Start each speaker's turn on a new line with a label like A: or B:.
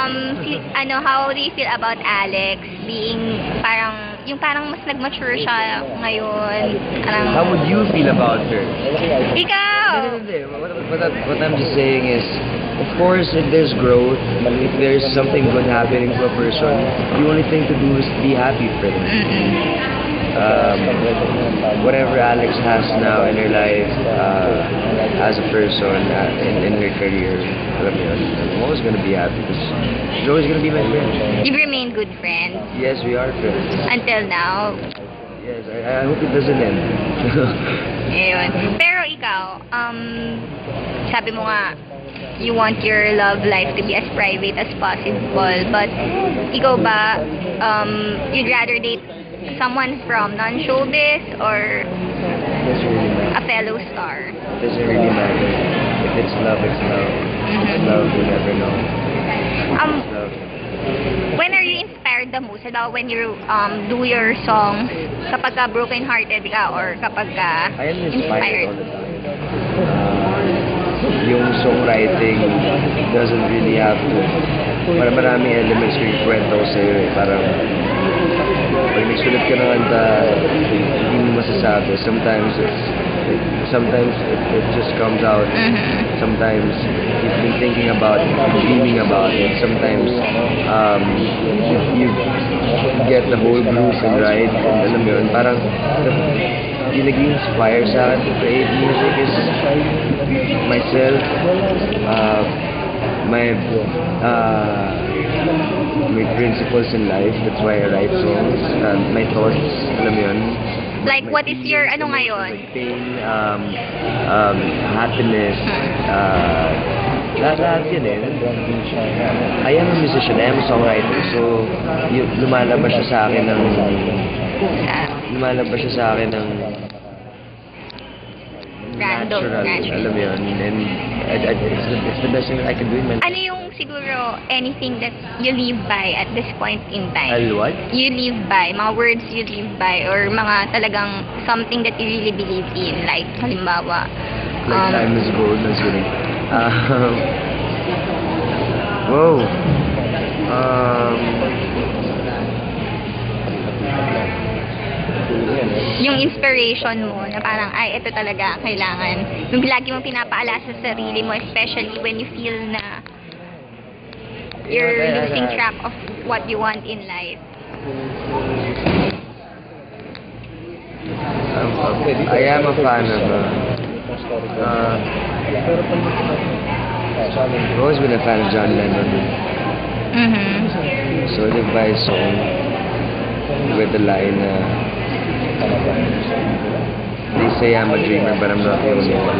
A: How do you feel about Alex being parang mas nag-mature siya ngayon? Parang,
B: How would you feel about her?
A: ikaw!
B: What I'm just saying is, of course, if there's growth, if there's something good happening to a person, the only thing to do is be happy for them. Whatever Alex has now in her life, as a person, in her career, alam mo yun, I'm always gonna be happy because she's always gonna be my friend.
A: You've remained good friends
B: Yes, we are friends.
A: until now.
B: Yes, I hope it doesn't end.
A: Ayun. Pero ikaw, sabi mo nga, you want your love life to be as private as possible, but ikaw ba, you'd rather date someone from non-showbiz or
B: Doesn't really matter.
A: a fellow star?
B: Doesn't really matter. If it's love, it's love. If it's love, you never know. It's love.
A: When are you inspired the most? About when you do your songs, kapag ka broken-hearted ka or kapag ka
B: I am inspired all the time. Yung songwriting doesn't really have to. Maraming elements yung kwento ko sa'yo eh. Parang pag nagsulat ka ng kanta, hindi mo masasabi. Sometimes it just comes out. Sometimes you've been thinking about it, dreaming about it. Sometimes you get the whole blues and ride. And alam mo yun, parang yung nag-inspire sa akin to create music is myself, my principles in life. That's why I write songs. My thoughts, alam mo yun.
A: Like, what is your, ngayon?
B: Like pain, happiness, lahat yun eh. I am a musician, I am a songwriter. So, lumalabas siya sa akin ng
A: Random.
B: Alam mo yun. And it's the best thing that I can do in my life.
A: Ano yung siguro anything that you live by at this point in time?
B: What?
A: You live by, mga words you live by, or mga talagang something that you really believe in, like halimbawa.
B: Like time is gold, that's good. Whoa.
A: Yung inspiration mo na parang, ay, ito talaga, kailangan. Yung lagi mong pinapaalala sa sarili mo, especially when you feel na you're losing track of what you want in life.
B: I am a fan of I've always been a fan of John Lennon. So I live by his song with the line, they say I'm a dreamer but I'm not the only one.